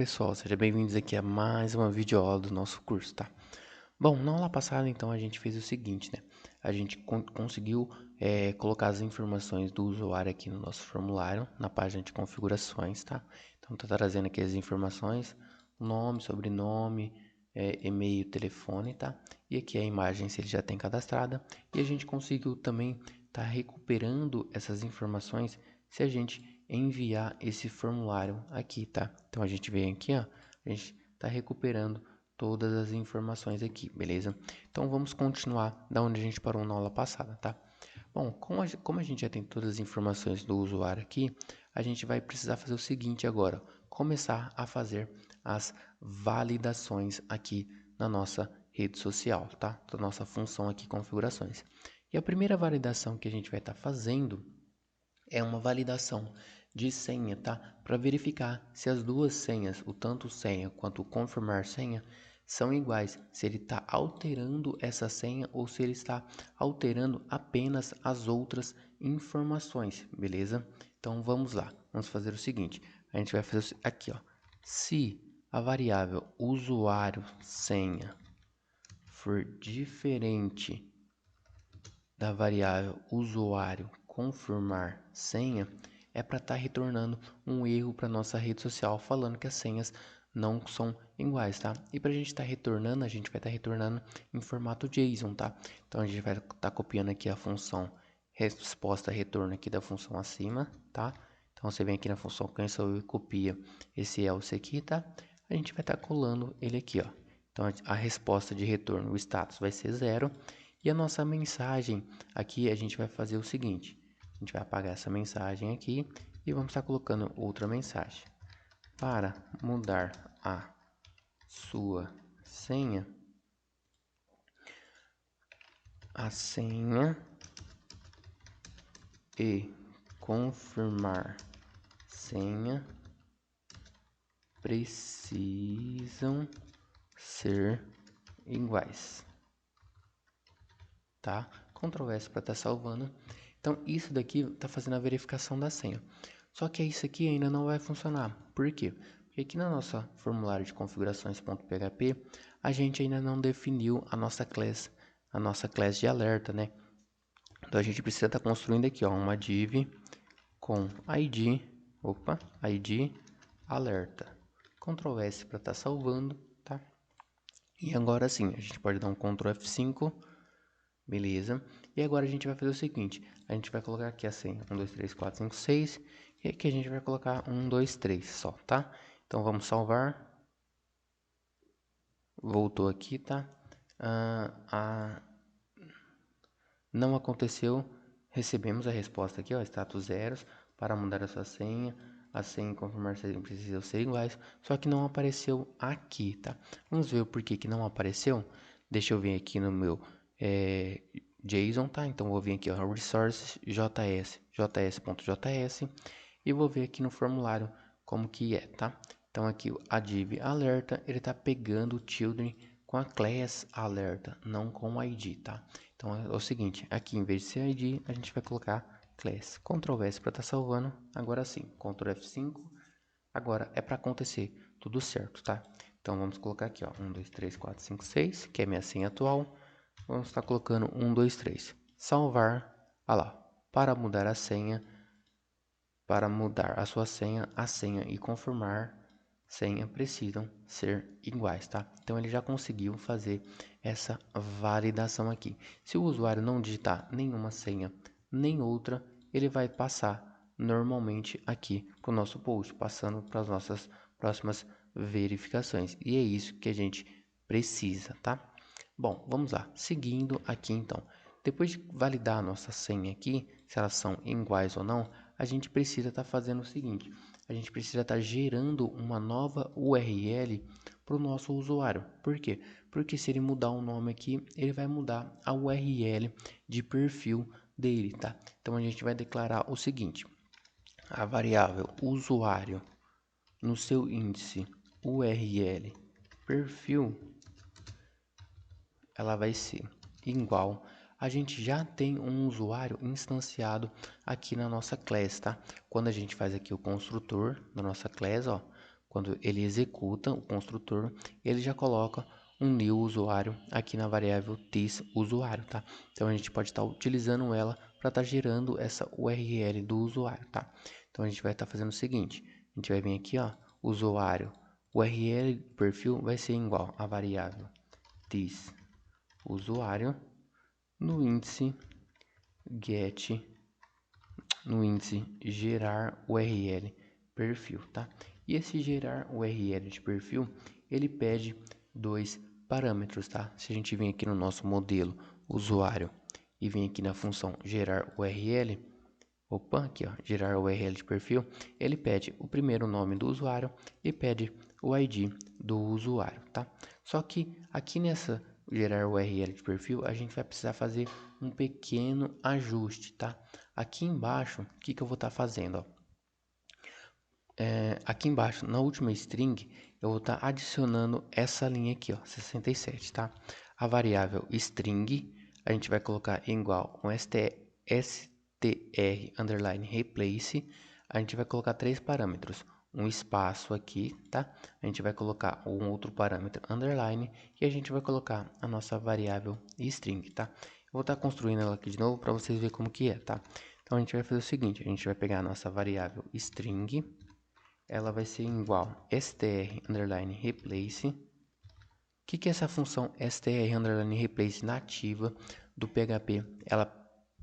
pessoal, sejam bem-vindos aqui a mais uma videoaula do nosso curso, tá? Bom, na aula passada, então, a gente fez o seguinte, né? A gente conseguiu colocar as informações do usuário aqui no nosso formulário, na página de configurações, tá? Então, tá trazendo aqui as informações, nome, sobrenome, e-mail, telefone, tá? E aqui a imagem, se ele já tem cadastrada. E a gente conseguiu também tá recuperando essas informações se a gente enviar esse formulário aqui, tá? Então, a gente vem aqui, ó, a gente tá recuperando todas as informações aqui, beleza? Então vamos continuar da onde a gente parou na aula passada, tá? Bom, como a gente já tem todas as informações do usuário aqui, a gente vai precisar fazer o seguinte agora, começar a fazer as validações aqui na nossa rede social, tá? Da nossa função aqui, configurações. E a primeira validação que a gente vai estar fazendo é uma validação de senha, tá? Para verificar se as duas senhas, o tanto senha quanto o confirmar senha, são iguais. Se ele está alterando essa senha ou se ele está alterando apenas as outras informações, beleza? Então vamos lá, vamos fazer o seguinte: a gente vai fazer aqui, ó. Se a variável usuário senha for diferente da variável usuário confirmar senha, é para estar retornando um erro para nossa rede social, falando que as senhas não são iguais, tá? E para a gente estar retornando, a gente vai estar retornando em formato JSON, tá? Então a gente vai estar copiando aqui a função resposta retorno aqui da função acima, tá? Então você vem aqui na função cancel e copia esse else aqui, tá? A gente vai estar colando ele aqui, ó. Então a resposta de retorno, o status vai ser 0. E a nossa mensagem aqui, a gente vai fazer o seguinte: a gente vai apagar essa mensagem aqui e vamos estar colocando outra mensagem. Para mudar a sua senha, a senha e confirmar senha precisam ser iguais, tá? Ctrl S para estar salvando. Então, isso daqui está fazendo a verificação da senha. Só que isso aqui ainda não vai funcionar. Por quê? Porque aqui na nossa formulário de configurações.php, a gente ainda não definiu a nossa class de alerta, né? Então, a gente precisa estar construindo aqui, ó, uma div com id alerta. Ctrl S para estar salvando, tá? E agora sim, a gente pode dar um Ctrl F5. Beleza? E agora a gente vai fazer o seguinte: a gente vai colocar aqui a senha 1, 2, 3, 4, 5, 6. E aqui a gente vai colocar 1, 2, 3 só, tá? Então vamos salvar. Voltou aqui, tá? Não aconteceu. Recebemos a resposta aqui, ó, status zeros. Para mudar a sua senha, a senha e confirmar se precisam ser iguais. Só que não apareceu aqui, tá? Vamos ver o porquê que não apareceu. Deixa eu vir aqui no meu JSON, tá? Então vou vir aqui, ó, resources js.js e vou ver aqui no formulário como que é, tá? Então aqui a div alerta, ele tá pegando o children com a class alerta, não com o id, tá? Então é o seguinte, aqui em vez de ser id, a gente vai colocar class. Ctrl S para estar salvando, agora sim, Ctrl F5, agora é para acontecer tudo certo, tá? Então vamos colocar aqui, ó, 1, 2, 3, 4, 5, 6, que é minha senha atual. Vamos estar colocando 1, 2, 3. Salvar, lá, para mudar a senha, para mudar a sua senha, a senha e confirmar senha precisam ser iguais, tá? Então ele já conseguiu fazer essa validação aqui. Se o usuário não digitar nenhuma senha nem outra, ele vai passar normalmente aqui para o nosso post, passando para as nossas próximas verificações. E é isso que a gente precisa, tá? Bom, vamos lá. Seguindo aqui então. Depois de validar a nossa senha aqui, se elas são iguais ou não, a gente precisa estar fazendo o seguinte: a gente precisa estar gerando uma nova URL para o nosso usuário. Por quê? Porque se ele mudar o nome aqui, ele vai mudar a URL de perfil dele, tá? Então a gente vai declarar o seguinte: a variável usuário no seu índice URL perfil, ela vai ser igual. A gente já tem um usuário instanciado aqui na nossa class, tá? Quando a gente faz aqui o construtor da nossa class, ó, quando ele executa o construtor, ele já coloca um new usuário aqui na variável this usuário, tá? Então a gente pode estar utilizando ela para estar gerando essa URL do usuário, tá? Então a gente vai estar fazendo o seguinte, a gente vai vir aqui, ó, usuário, URL do perfil vai ser igual a variável this usuário no índice get, no índice gerar URL perfil, tá? E esse gerar URL de perfil, ele pede dois parâmetros, tá? Se a gente vir aqui no nosso modelo usuário e vir aqui na função gerar URL, aqui ó, gerar URL de perfil, ele pede o primeiro nome do usuário e pede o ID do usuário, tá? Só que aqui nessa gerar URL de perfil, a gente vai precisar fazer um pequeno ajuste, tá? Aqui embaixo, o que eu vou estar fazendo, ó? Aqui embaixo, na última string, eu vou estar adicionando essa linha aqui, ó, 67, tá? A variável string, a gente vai colocar igual com str underline replace, a gente vai colocar três parâmetros, um espaço aqui, tá? A gente vai colocar um outro parâmetro underline e a gente vai colocar a nossa variável string, tá? Eu vou estar construindo ela aqui de novo para vocês verem como que é, tá? Então a gente vai fazer o seguinte, a gente vai pegar a nossa variável string, ela vai ser igual str underline replace. O que é essa função str underline replace nativa do PHP? Ela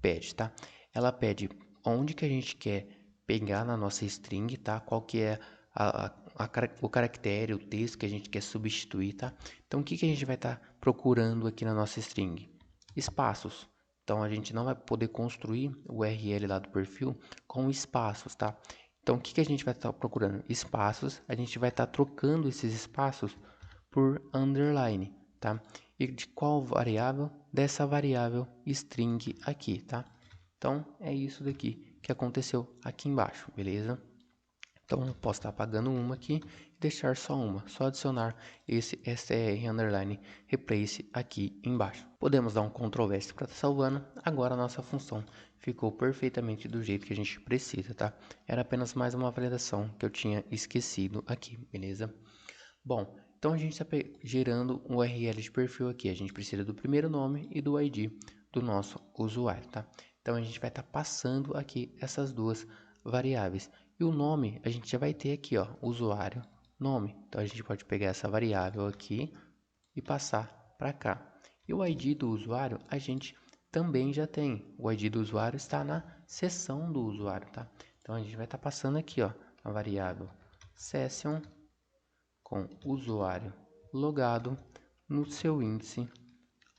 pede, tá? Ela pede onde que a gente quer pegar na nossa string, tá? Qual que é o caractere, o texto que a gente quer substituir, tá? Então, o que a gente vai estar procurando aqui na nossa string? Espaços. Então, a gente não vai poder construir o URL lá do perfil com espaços, tá? Então, o que a gente vai estar procurando? Espaços. A gente vai estar trocando esses espaços por underline, tá? E de qual variável? Dessa variável string aqui, tá? Então, é isso daqui que aconteceu aqui embaixo, beleza? Então, eu posso estar apagando uma aqui e deixar só uma, só adicionar esse str underline replace aqui embaixo. Podemos dar um Ctrl S para estar salvando. Agora a nossa função ficou perfeitamente do jeito que a gente precisa, tá? Era apenas mais uma validação que eu tinha esquecido aqui, beleza? Bom, então a gente está gerando um URL de perfil aqui. A gente precisa do primeiro nome e do ID do nosso usuário, tá? Então a gente vai estar passando aqui essas duas variáveis. E o nome a gente já vai ter aqui, ó, usuário, nome. Então a gente pode pegar essa variável aqui e passar para cá. E o ID do usuário a gente também já tem. O ID do usuário está na seção do usuário, tá? Então a gente vai estar passando aqui, ó, a variável session com usuário logado no seu índice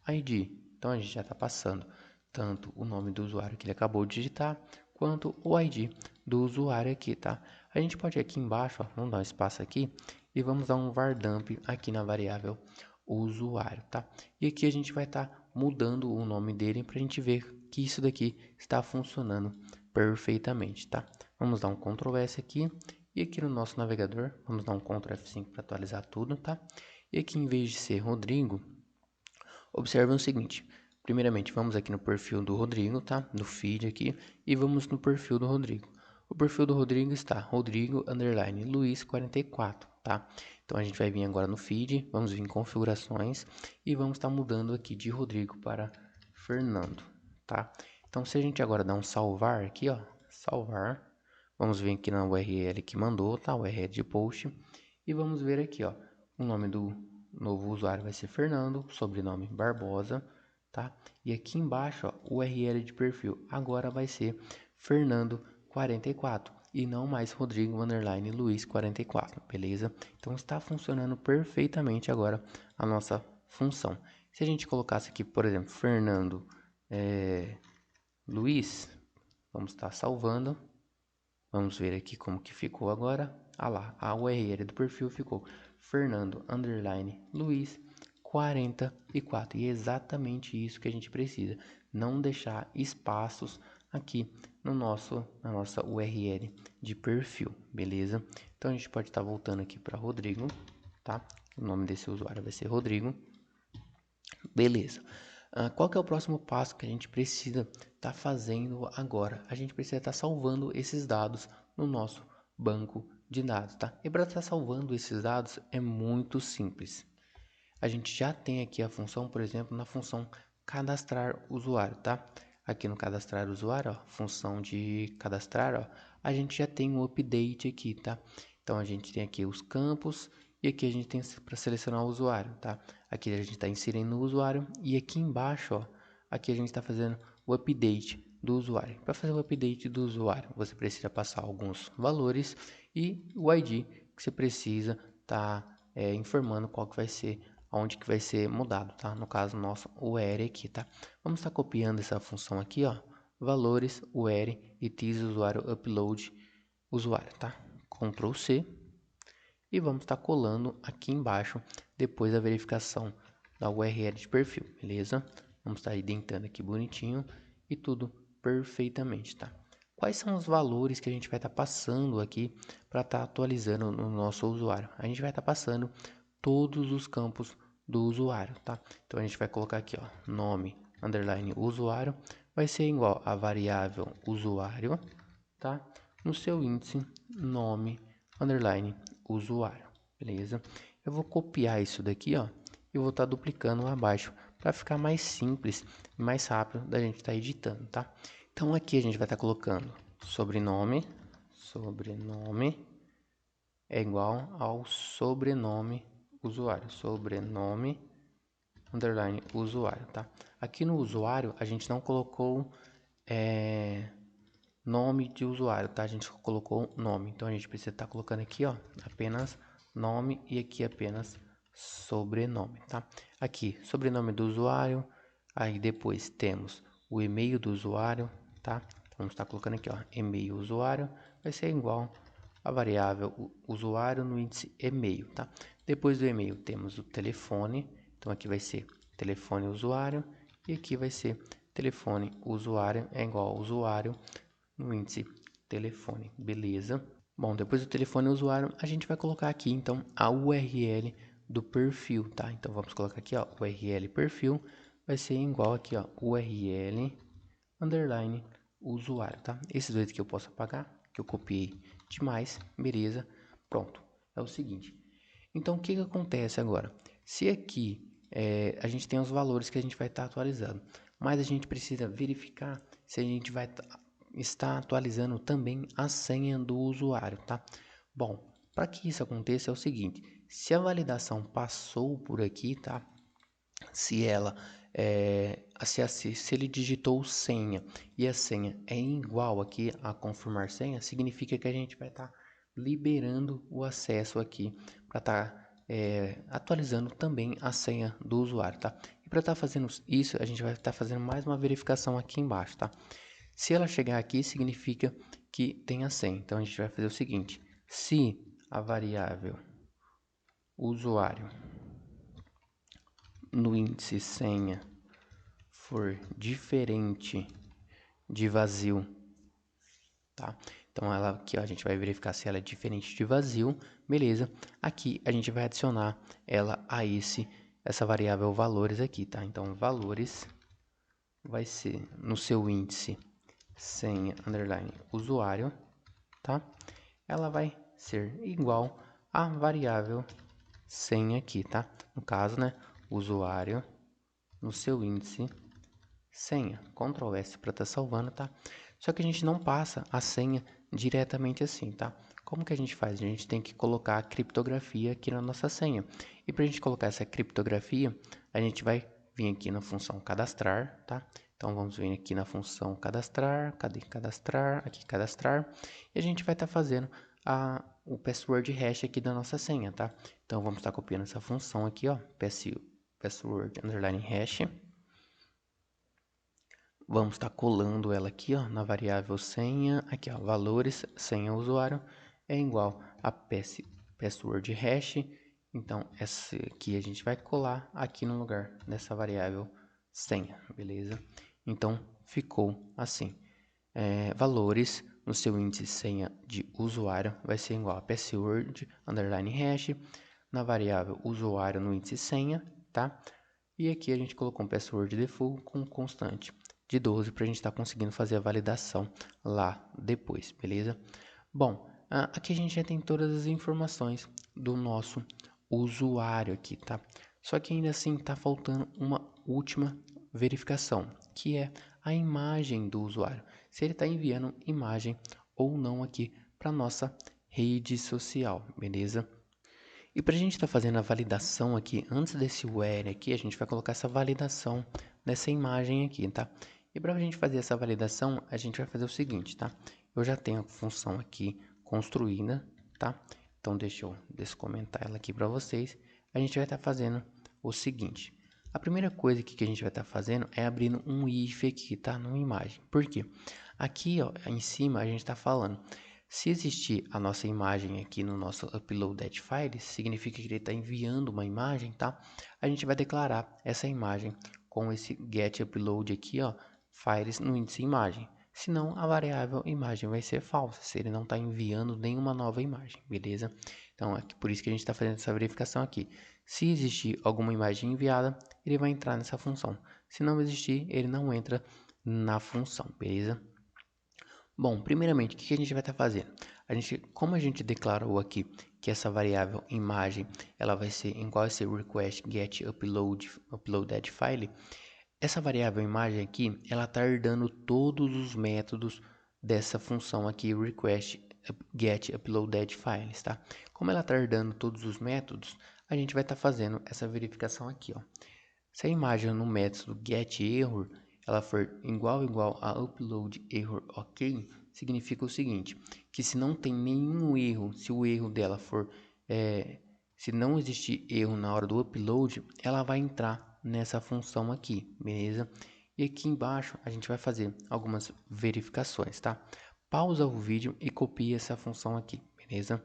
ID. Então a gente já está passando tanto o nome do usuário que ele acabou de digitar, quanto o ID do usuário aqui, tá? A gente pode ir aqui embaixo, ó, vamos dar um espaço aqui e vamos dar um var dump aqui na variável usuário, tá? E aqui a gente vai estar mudando o nome dele para a gente ver que isso daqui está funcionando perfeitamente, tá? Vamos dar um Ctrl S aqui e aqui no nosso navegador, vamos dar um Ctrl F5 para atualizar tudo, tá? E aqui em vez de ser Rodrigo, observem o seguinte. Primeiramente, vamos aqui no perfil do Rodrigo, tá? No feed aqui, e vamos no perfil do Rodrigo. O perfil do Rodrigo está Rodrigo underline Luiz 44, tá? Então a gente vai vir agora no feed, vamos vir em configurações e vamos estar mudando aqui de Rodrigo para Fernando, tá? Então se a gente agora dar um salvar aqui, ó, salvar, vamos vir aqui na URL que mandou, tá? URL de post e vamos ver aqui, ó, o nome do novo usuário vai ser Fernando, sobrenome Barbosa, tá? E aqui embaixo, ó, o URL de perfil agora vai ser Fernando 44 e não mais Rodrigo underline Luiz 44, beleza? Então está funcionando perfeitamente agora a nossa função. Se a gente colocasse aqui, por exemplo, Fernando Luiz, vamos estar salvando. Vamos ver aqui como que ficou agora. Ah lá, a URL do perfil ficou Fernando underline Luiz 44. E é exatamente isso que a gente precisa. Não deixar espaços aqui no na nossa URL de perfil, beleza? Então a gente pode estar voltando aqui para Rodrigo, tá? O nome desse usuário vai ser Rodrigo. Beleza. Qual que é o próximo passo que a gente precisa estar fazendo agora? A gente precisa estar salvando esses dados no nosso banco de dados, tá? E para estar salvando esses dados é muito simples. A gente já tem aqui a função, por exemplo, na função cadastrar usuário, tá? Aqui no cadastrar usuário, ó, função de cadastrar, ó, a gente já tem um update aqui, tá? Então a gente tem aqui os campos e aqui a gente tem para selecionar o usuário, tá? Aqui a gente está inserindo o usuário e aqui embaixo, ó, aqui a gente está fazendo o update do usuário. Para fazer o update do usuário, você precisa passar alguns valores e o ID que você precisa tá informando qual que vai ser, aonde que vai ser mudado, tá? No caso nosso, o where aqui, tá? Vamos estar copiando essa função aqui, ó, valores, where e this usuário upload usuário, tá? Ctrl C e vamos estar colando aqui embaixo depois da verificação da URL de perfil, beleza? Vamos estar identando aqui bonitinho e tudo perfeitamente, tá? Quais são os valores que a gente vai estar passando aqui para estar atualizando no nosso usuário? A gente vai estar passando todos os campos do usuário, tá? Então a gente vai colocar aqui, ó, nome, underline usuário, vai ser igual a variável usuário, tá? No seu índice, nome, underline usuário, beleza? Eu vou copiar isso daqui, ó, e vou estar duplicando lá abaixo para ficar mais simples e mais rápido da gente estar editando, tá? Então aqui a gente vai estar colocando sobrenome é igual ao sobrenome usuário, sobrenome underline usuário, tá? Aqui no usuário a gente não colocou nome de usuário, tá? A gente colocou nome, então a gente precisa estar colocando aqui, ó, apenas nome e aqui apenas sobrenome, tá? Aqui, sobrenome do usuário, aí depois temos o e-mail do usuário, tá? Então, vamos estar colocando aqui, ó, e-mail usuário, vai ser igual a variável usuário no índice e-mail, tá? Depois do e-mail temos o telefone, então aqui vai ser telefone usuário e aqui vai ser telefone usuário é igual ao usuário no índice telefone, beleza? Bom, depois do telefone usuário, a gente vai colocar aqui, então, a URL do perfil, tá? Então, vamos colocar aqui, ó, URL perfil, vai ser igual aqui, ó, URL, underline, usuário, tá? Esses dois que eu posso apagar, que eu copiei demais, beleza? Pronto, é o seguinte. Então, o que que acontece agora? Se aqui a gente tem os valores que a gente vai estar atualizando, mas a gente precisa verificar se a gente vai estar atualizando também a senha do usuário, tá? Bom, para que isso aconteça é o seguinte, se a validação passou por aqui, tá? Se ela se ele digitou senha e a senha é igual aqui a confirmar senha, significa que a gente vai estar liberando o acesso aqui para estar atualizando também a senha do usuário, tá? E para estar fazendo isso, a gente vai estar fazendo mais uma verificação aqui embaixo, tá? Se ela chegar aqui, significa que tem a senha. Então a gente vai fazer o seguinte: se a variável usuário no índice senha for diferente de vazio, tá? Então ela aqui, ó, a gente vai verificar se ela é diferente de vazio, beleza? Aqui a gente vai adicionar ela a essa variável valores aqui, tá? Então valores vai ser no seu índice senha underline usuário, tá? Ela vai ser igual à variável senha aqui, tá? No caso, né, usuário no seu índice senha, Ctrl S para estar salvando, tá? Só que a gente não passa a senha diretamente assim, tá? Como que a gente faz? A gente tem que colocar a criptografia aqui na nossa senha. E para a gente colocar essa criptografia, a gente vai vir aqui na função cadastrar, tá? Então vamos vir aqui na função cadastrar, cadê cadastrar? Aqui cadastrar. E a gente vai estar fazendo o password hash aqui da nossa senha, tá? Então vamos estar copiando essa função aqui, ó, password underline hash. Vamos estar colando ela aqui, ó, na variável senha, aqui, ó, valores, senha usuário é igual a password hash. Então, essa aqui a gente vai colar aqui no lugar dessa variável senha, beleza? Então, ficou assim. Valores no seu índice senha de usuário vai ser igual a password underline hash na variável usuário no índice senha, tá? E aqui a gente colocou um password default com constante de 12 para a gente estar conseguindo fazer a validação lá depois, beleza? Bom, Aqui a gente já tem todas as informações do nosso usuário aqui, tá? Só que ainda assim tá faltando uma última verificação, que é a imagem do usuário. Se ele está enviando imagem ou não aqui para nossa rede social, beleza? E para a gente estar fazendo a validação aqui, antes desse where aqui, a gente vai colocar essa validação nessa imagem aqui, tá? E para a gente fazer essa validação, a gente vai fazer o seguinte, tá? Eu já tenho a função aqui construída, tá? Então deixa eu descomentar ela aqui para vocês. A gente vai estar fazendo o seguinte. A primeira coisa que a gente vai estar fazendo é abrindo um if aqui, tá? Numa imagem. Por quê? Aqui, ó, em cima a gente está falando. Se existir a nossa imagem aqui no nosso uploaded file, significa que ele está enviando uma imagem, tá? A gente vai declarar essa imagem com esse get upload aqui, ó, files no índice imagem. Senão a variável imagem vai ser falsa, se ele não está enviando nenhuma nova imagem, beleza? Então é por isso que a gente está fazendo essa verificação aqui. Se existir alguma imagem enviada, ele vai entrar nessa função. Se não existir, ele não entra na função, beleza? Bom, primeiramente, o que a gente vai estar fazendo? Como a gente declarou aqui que essa variável imagem, ela vai ser igual a ser request get uploaded file, essa variável imagem aqui, ela está herdando todos os métodos dessa função aqui request get uploaded files, tá? Como ela está herdando todos os métodos, a gente vai estar fazendo essa verificação aqui, ó. Se a imagem no método getError ela for igual a uploadError ok, significa o seguinte, que se não tem nenhum erro, se o erro dela for, se não existir erro na hora do upload, ela vai entrar nessa função aqui, beleza? E aqui embaixo a gente vai fazer algumas verificações, tá? Pausa o vídeo e copia essa função aqui, beleza?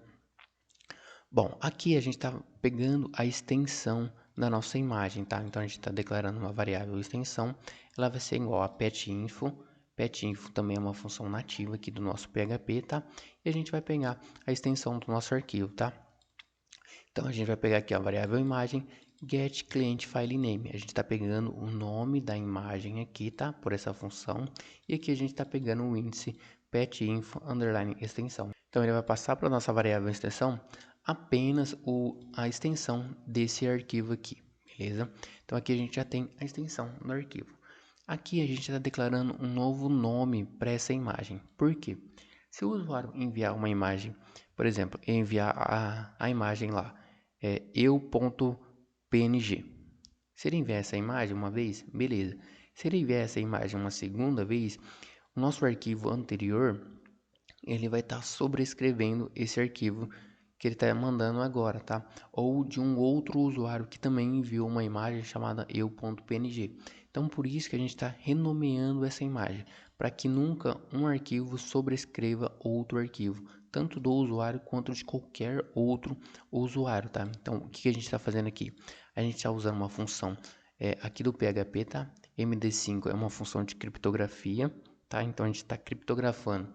Bom, aqui a gente está pegando a extensão da nossa imagem, tá? Então a gente está declarando uma variável extensão, ela vai ser igual a petinfo. Petinfo também é uma função nativa aqui do nosso PHP, tá? E a gente vai pegar a extensão do nosso arquivo, tá? Então a gente vai pegar aqui a variável imagem get client file name. A gente está pegando o nome da imagem aqui, tá? Por essa função. E aqui a gente está pegando o índice petinfo underline extensão. Então ele vai passar para a nossa variável extensão apenas a extensão desse arquivo aqui, beleza? Então aqui a gente já tem a extensão do arquivo. Aqui a gente está declarando um novo nome para essa imagem. Por quê? Se o usuário enviar uma imagem, por exemplo, enviar a imagem lá, eu.png. Se ele enviar essa imagem uma vez, beleza. Se ele enviar essa imagem uma segunda vez, o nosso arquivo anterior, ele vai estar sobrescrevendo esse arquivo que ele está mandando agora, tá? Ou de um outro usuário que também enviou uma imagem chamada eu.png. Então, por isso que a gente está renomeando essa imagem, para que nunca um arquivo sobrescreva outro arquivo, tanto do usuário quanto de qualquer outro usuário, tá? Então, o que a gente está fazendo aqui? A gente está usando uma função aqui do PHP, tá? MD5 é uma função de criptografia, tá? Então, a gente está criptografando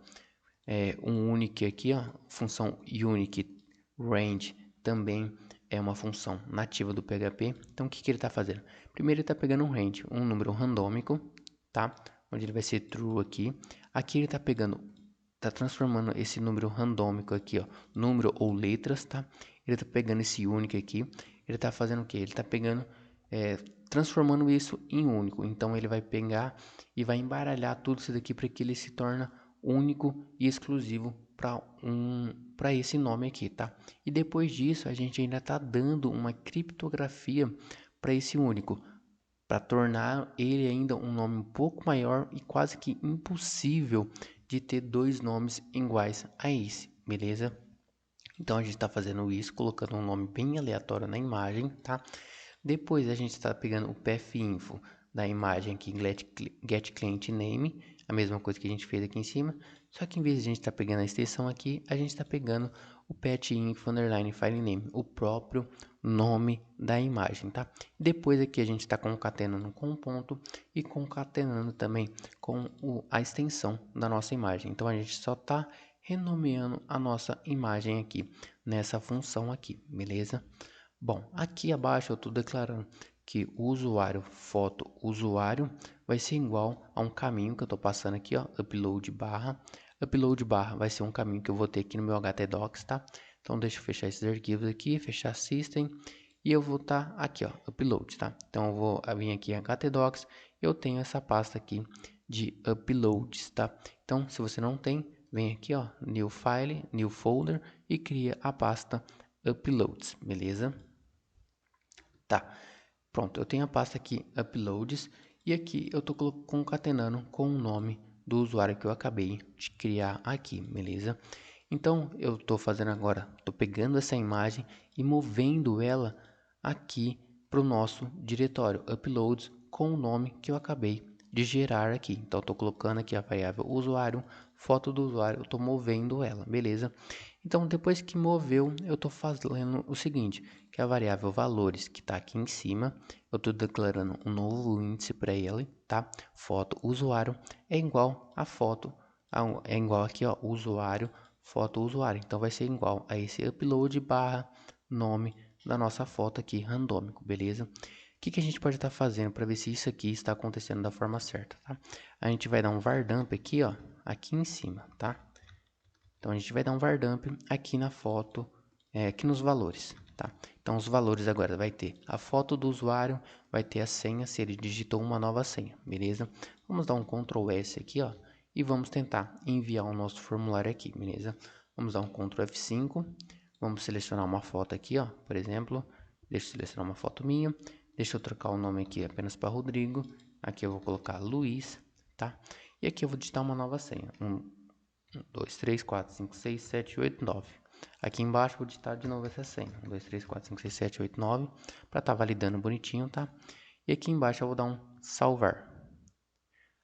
um unique aqui, ó, função unique range também é uma função nativa do PHP. Então, o que ele está fazendo? Primeiro, ele está pegando um range, um número randômico, tá? Onde ele vai ser true aqui. Aqui ele está transformando esse número randômico aqui, ó, número ou letras, tá? Ele está pegando esse único aqui. Ele está fazendo o que? Ele está pegando, transformando isso em único. Então, ele vai pegar e vai embaralhar tudo isso daqui para que ele se torne único e exclusivo para esse nome aqui, tá? E depois disso, a gente ainda está dando uma criptografia para esse único, para tornar ele ainda um nome um pouco maior e quase que impossível de ter dois nomes iguais a esse, beleza? Então a gente está fazendo isso, colocando um nome bem aleatório na imagem, tá? Depois a gente está pegando o path.info da imagem aqui, get client name, a mesma coisa que a gente fez aqui em cima, só que em vez de a gente estar pegando a extensão aqui, a gente está pegando o path.info underline file name, o próprio nome da imagem, tá? Depois aqui a gente está concatenando com um ponto e concatenando também com a extensão da nossa imagem. Então a gente só está renomeando a nossa imagem aqui nessa função aqui, beleza? Bom, aqui abaixo eu estou declarando que o usuário foto usuário vai ser igual a um caminho que eu estou passando aqui, ó, upload barra Upload barra vai ser um caminho que eu vou ter aqui no meu htdocs, tá? Então deixa eu fechar esses arquivos aqui, fechar System e eu vou estar aqui, ó, Upload, tá? Então eu vou vir aqui em htdocs, eu tenho essa pasta aqui de uploads, tá? Então se você não tem, vem aqui, ó, New File, New Folder e cria a pasta Uploads, beleza? Tá, pronto, eu tenho a pasta aqui Uploads e aqui eu tô concatenando com o nome do usuário que eu acabei de criar aqui, beleza? Então eu tô fazendo agora, tô pegando essa imagem e movendo ela aqui para o nosso diretório Uploads com o nome que eu acabei de gerar aqui. Então estou colocando aqui a variável usuário, foto do usuário, eu estou movendo ela, beleza? Então depois que moveu, eu estou fazendo o seguinte, que a variável valores que está aqui em cima, eu estou declarando um novo índice para ele, tá? Foto usuário é igual a foto, é igual aqui, ó, usuário, foto usuário. Então vai ser igual a esse upload barra nome da nossa foto aqui randômico, beleza? O que a gente pode estar fazendo para ver se isso aqui está acontecendo da forma certa, tá? A gente vai dar um var dump aqui, ó, aqui em cima, tá? Então a gente vai dar um var dump aqui na foto, aqui nos valores, tá? Então os valores agora vai ter a foto do usuário, vai ter a senha, se ele digitou uma nova senha, beleza? Vamos dar um Ctrl S aqui, ó, e vamos tentar enviar o nosso formulário aqui, beleza? Vamos dar um Ctrl F5, vamos selecionar uma foto aqui, ó, por exemplo, deixa eu selecionar uma foto minha, deixa eu trocar o nome aqui apenas para Rodrigo, aqui eu vou colocar Luiz, tá? E aqui eu vou digitar uma nova senha, 1, 2, 3, 4, 5, 6, 7, 8, 9. Aqui embaixo vou digitar de novo essa senha. 1, 2, 3, 4, 5, 6, 7, 8, 9. Para estar validando bonitinho, tá? E aqui embaixo eu vou dar um salvar.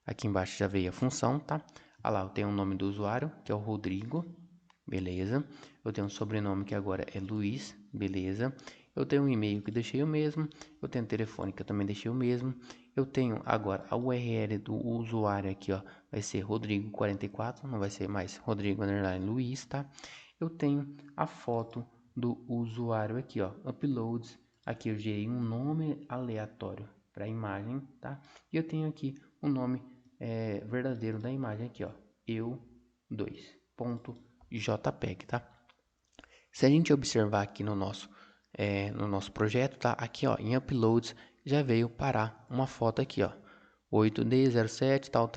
Aqui embaixo já veio a função, tá? Ah lá, eu tenho o nome do usuário, que é o Rodrigo. Beleza. Eu tenho um sobrenome que agora é Luiz. Beleza. Eu tenho um e-mail que deixei o mesmo. Eu tenho um telefone que eu também deixei o mesmo. Eu tenho agora a URL do usuário aqui, ó. Vai ser Rodrigo44, não vai ser mais Rodrigo Luiz, tá? Eu tenho a foto do usuário aqui, ó. Uploads. Aqui eu gerei um nome aleatório para a imagem, tá? E eu tenho aqui o nome verdadeiro da imagem aqui, ó. eu2.jpg, tá? Se a gente observar aqui no nosso projeto, tá? Aqui, ó, em uploads já veio parar uma foto aqui, ó, 8D07, tal.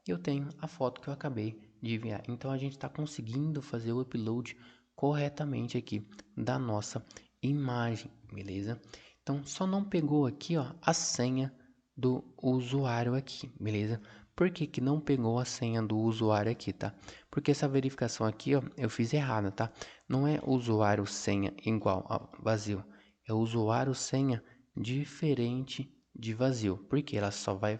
E eu tenho a foto que eu acabei de enviar. Então a gente está conseguindo fazer o upload corretamente aqui da nossa imagem, beleza? Então só não pegou aqui, ó, a senha do usuário aqui, beleza? Por que que não pegou a senha do usuário aqui, tá? Porque essa verificação aqui, ó, eu fiz errada, tá? Não é usuário senha igual a vazio, é usuário senha diferente de vazio, porque ela só vai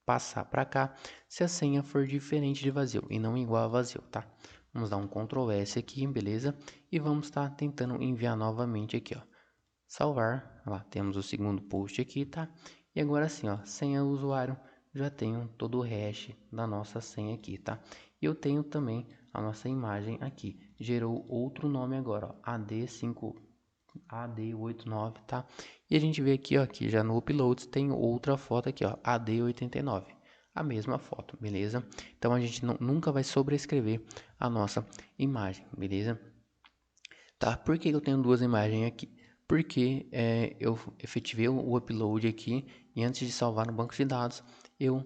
passar para cá se a senha for diferente de vazio e não igual a vazio, tá? Vamos dar um Ctrl S aqui, beleza? E vamos estar tentando enviar novamente aqui, ó. Salvar, lá temos o segundo post aqui, tá? E agora sim, ó, senha usuário, já tenho todo o hash da nossa senha aqui, tá? E eu tenho também a nossa imagem aqui, gerou outro nome agora, ó, AD89, tá? E a gente vê aqui, ó, que já no uploads tem outra foto aqui, ó, AD89, a mesma foto, beleza? Então a gente nunca vai sobrescrever a nossa imagem, beleza? Tá? Por que eu tenho duas imagens aqui? Porque eu efetivei o upload aqui e antes de salvar no banco de dados, eu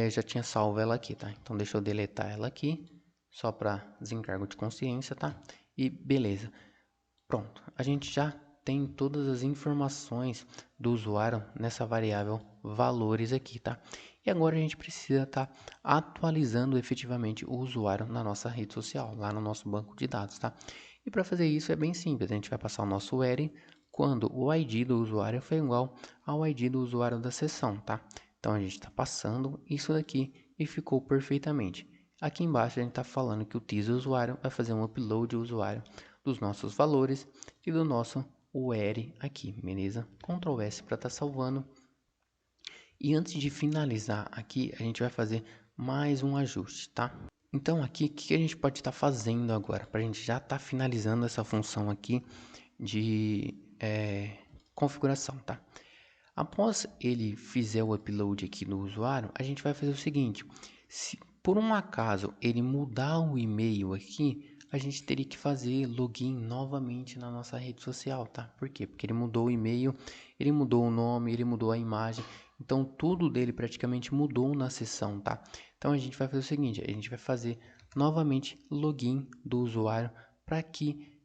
já tinha salvo ela aqui, tá? Então deixa eu deletar ela aqui, só para desencargo de consciência, tá? E beleza. Pronto, a gente já tem todas as informações do usuário nessa variável valores aqui, tá? E agora a gente precisa estar atualizando efetivamente o usuário na nossa rede social, lá no nosso banco de dados, tá? E para fazer isso é bem simples, a gente vai passar o nosso where quando o ID do usuário for igual ao ID do usuário da sessão, tá? Então a gente está passando isso daqui e ficou perfeitamente. Aqui embaixo a gente está falando que o teaser usuário vai fazer um upload usuário dos nossos valores e do nosso where aqui, beleza? Ctrl S para estar salvando. E antes de finalizar aqui, a gente vai fazer mais um ajuste, tá? Então aqui, o que a gente pode estar fazendo agora? Para a gente já estar finalizando essa função aqui de configuração, tá? Após ele fizer o upload aqui do usuário, a gente vai fazer o seguinte. por um acaso ele mudar o e-mail aqui, a gente teria que fazer login novamente na nossa rede social, tá? Por quê? Porque ele mudou o e-mail, ele mudou o nome, ele mudou a imagem, então tudo dele praticamente mudou na sessão, tá? Então a gente vai fazer o seguinte, a gente vai fazer novamente login do usuário para que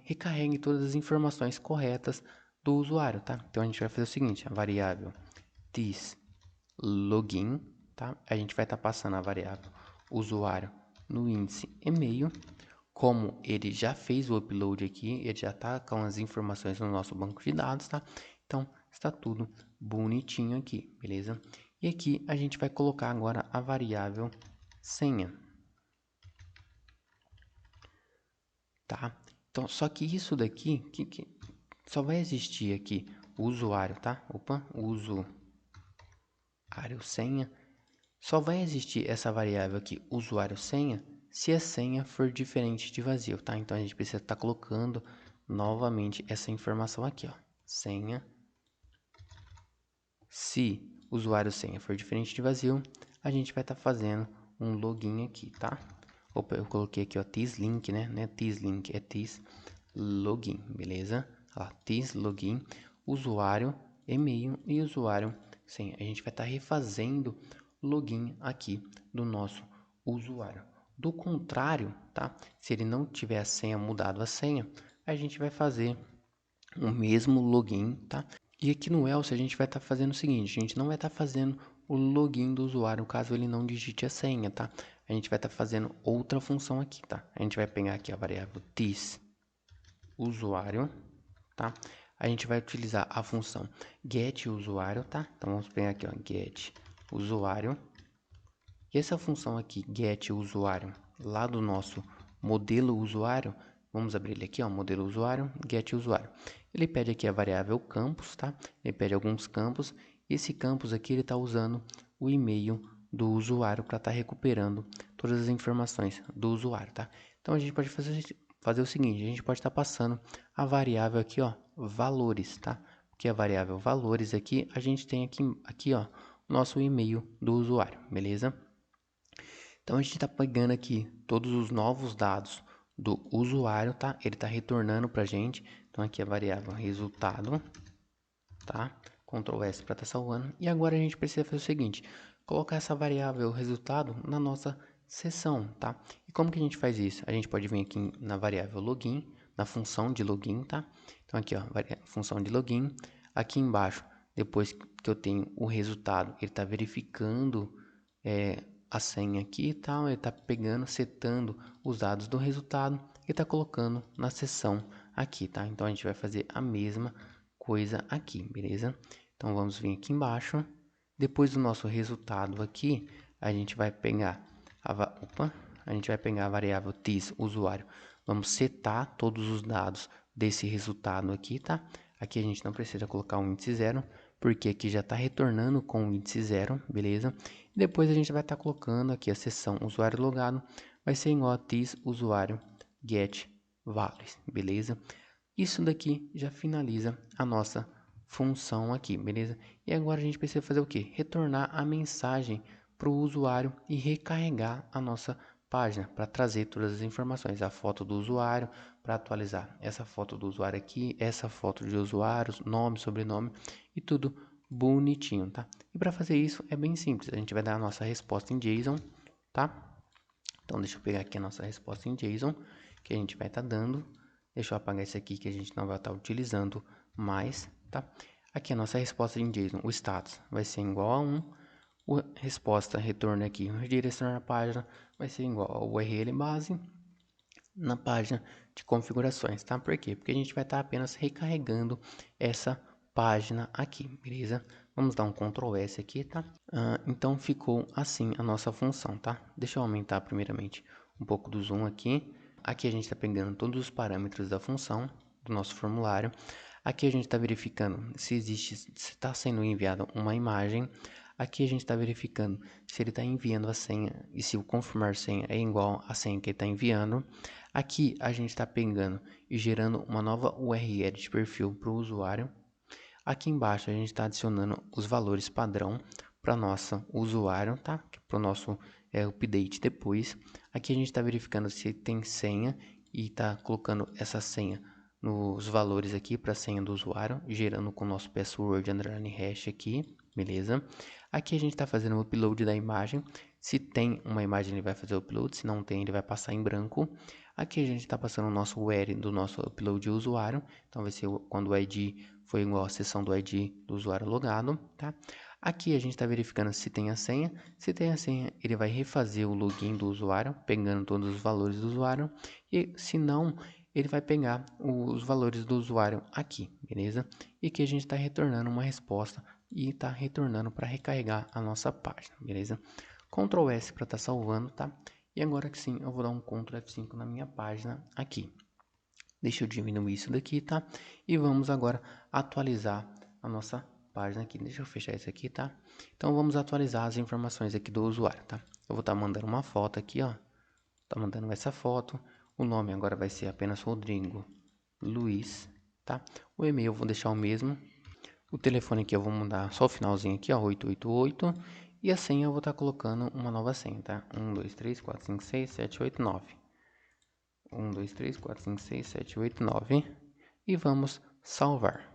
recarregue todas as informações corretas do usuário, tá? Então a gente vai fazer o seguinte, a variável this login, tá? A gente vai estar passando a variável usuário no índice e-mail. Como ele já fez o upload aqui, ele já está com as informações no nosso banco de dados, tá? Então está tudo bonitinho aqui, beleza? E aqui a gente vai colocar agora a variável senha, tá? Então só que isso daqui que só vai existir aqui o usuário, tá? Opa, usuário senha. Só vai existir essa variável aqui, usuário senha, se a senha for diferente de vazio, tá? Então a gente precisa estar colocando novamente essa informação aqui, ó. Senha. Se usuário senha for diferente de vazio, a gente vai estar fazendo um login aqui, tá? Opa, eu coloquei aqui, ó, thislink, né? Não é thislink, é thislogin, beleza? Ó, thislogin, usuário, e-mail e usuário senha. A gente vai estar refazendo login aqui do nosso usuário. Do contrário, tá? Se ele não tiver a senha mudado a senha, a gente vai fazer o mesmo login, tá? E aqui no else a gente vai estar fazendo o seguinte, a gente não vai estar fazendo o login do usuário caso ele não digite a senha, tá? A gente vai estar fazendo outra função aqui, tá? A gente vai pegar aqui a variável this usuário, tá? A gente vai utilizar a função get usuário, tá? Então vamos pegar aqui, ó, get usuário. E essa função aqui, get usuário, lá do nosso modelo usuário, vamos abrir ele aqui, ó, modelo usuário, get usuário. Ele pede aqui a variável campos, tá? Ele pede alguns campos. Esse campus aqui, ele está usando o e-mail do usuário para estar recuperando todas as informações do usuário, tá? Então, a gente pode fazer o seguinte, a gente pode estar passando a variável aqui, ó, valores, tá? Porque a variável valores aqui, a gente tem aqui ó, nosso e-mail do usuário, beleza? Então a gente está pegando aqui todos os novos dados do usuário, tá? Ele está retornando para a gente. Então aqui a variável resultado, tá? Ctrl S para estar salvando. E agora a gente precisa fazer o seguinte: colocar essa variável resultado na nossa seção, tá? E como que a gente faz isso? A gente pode vir aqui na variável login, na função de login, tá? Então aqui, ó, função de login. Aqui embaixo, depois que eu tenho o resultado, ele está verificando a senha aqui e tal, ele está pegando, setando os dados do resultado e está colocando na seção aqui, tá? Então a gente vai fazer a mesma coisa aqui, beleza? Então vamos vir aqui embaixo, depois do nosso resultado aqui, a gente vai pegar a variável this usuário, vamos setar todos os dados desse resultado aqui, tá? Aqui a gente não precisa colocar um índice 0, porque aqui já está retornando com o índice 0, beleza? E depois a gente vai estar colocando aqui a seção usuário logado, vai ser igual a this usuário get values, beleza? Isso daqui já finaliza a nossa função aqui, beleza? E agora a gente precisa fazer o que? Retornar a mensagem para o usuário e recarregar a nossa página para trazer todas as informações, a foto do usuário, para atualizar essa foto do usuário aqui, essa foto de usuários, nome, sobrenome e tudo bonitinho, tá? E para fazer isso é bem simples, a gente vai dar a nossa resposta em JSON, tá? Então deixa eu pegar aqui a nossa resposta em JSON, que a gente vai estar dando. Deixa eu apagar esse aqui que a gente não vai estar utilizando mais, tá? Aqui a nossa resposta em JSON, o status vai ser igual a 1, a resposta retorno aqui, redirecionar a página, vai ser igual ao URL base na página de configurações, tá? Por quê? Porque a gente vai estar apenas recarregando essa página aqui, beleza? Vamos dar um Ctrl S aqui, tá? Então ficou assim a nossa função, tá? Deixa eu aumentar primeiramente um pouco do zoom aqui. Aqui a gente está pegando todos os parâmetros da função do nosso formulário. Aqui a gente está verificando se está sendo enviada uma imagem. Aqui a gente está verificando se ele está enviando a senha e se o confirmar senha é igual à senha que ele está enviando. Aqui a gente está pegando e gerando uma nova URL de perfil para o usuário. Aqui embaixo a gente está adicionando os valores padrão para nosso usuário, tá? Para o nosso update depois. Aqui a gente está verificando se tem senha e está colocando essa senha nos valores aqui para a senha do usuário, gerando com o nosso password underline hash aqui, beleza? Aqui a gente está fazendo o upload da imagem. Se tem uma imagem, ele vai fazer o upload. Se não tem, ele vai passar em branco. Aqui a gente está passando o nosso URL do nosso upload de usuário. Então, vai ser quando o ID foi igual a seção do ID do usuário logado, tá? Aqui a gente está verificando se tem a senha. Se tem a senha, ele vai refazer o login do usuário, pegando todos os valores do usuário. E se não, ele vai pegar os valores do usuário aqui, beleza? E que a gente está retornando uma resposta e está retornando para recarregar a nossa página, beleza? Ctrl S para estar salvando, tá? E agora que sim, eu vou dar um Ctrl F5 na minha página aqui. Deixa eu diminuir isso daqui, tá? E vamos agora atualizar a nossa página aqui. Deixa eu fechar isso aqui, tá? Então vamos atualizar as informações aqui do usuário, tá? Eu vou estar mandando uma foto aqui, ó. Tá mandando essa foto. O nome agora vai ser apenas Rodrigo Luiz, tá? O e-mail eu vou deixar o mesmo. O telefone aqui eu vou mudar só o finalzinho aqui, ó, 888. E a senha eu vou estar colocando uma nova senha, tá? 1, 2, 3, 4, 5, 6, 7, 8, 9. 1, 2, 3, 4, 5, 6, 7, 8, 9. E vamos salvar.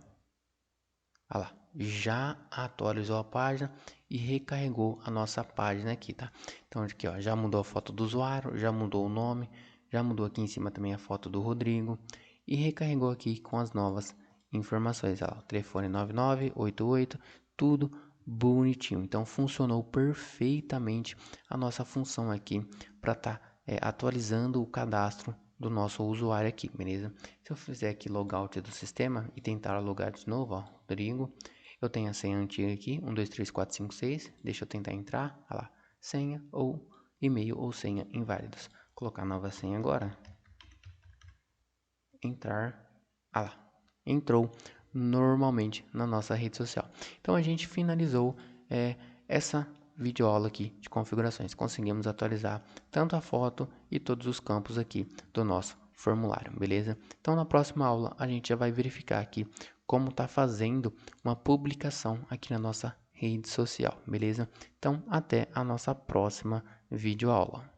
Olha lá, já atualizou a página e recarregou a nossa página aqui, tá? Então aqui, ó, já mudou a foto do usuário, já mudou o nome, já mudou aqui em cima também a foto do Rodrigo e recarregou aqui com as novas informações. Olha lá, o telefone 9988, tudo bonitinho. Então funcionou perfeitamente a nossa função aqui para estar atualizando o cadastro do nosso usuário aqui, beleza? Se eu fizer aqui logout do sistema e tentar logar de novo, ó, Rodrigo, eu tenho a senha antiga aqui, 1, 2, 3, 4, 5, 6, deixa eu tentar entrar, olha lá, senha ou e-mail ou senha inválidos. Colocar nova senha agora, entrar, olha lá, entrou normalmente na nossa rede social. Então a gente finalizou essa videoaula aqui de configurações. Conseguimos atualizar tanto a foto e todos os campos aqui do nosso formulário, beleza? Então na próxima aula a gente já vai verificar aqui como está fazendo uma publicação aqui na nossa rede social, beleza? Então até a nossa próxima videoaula.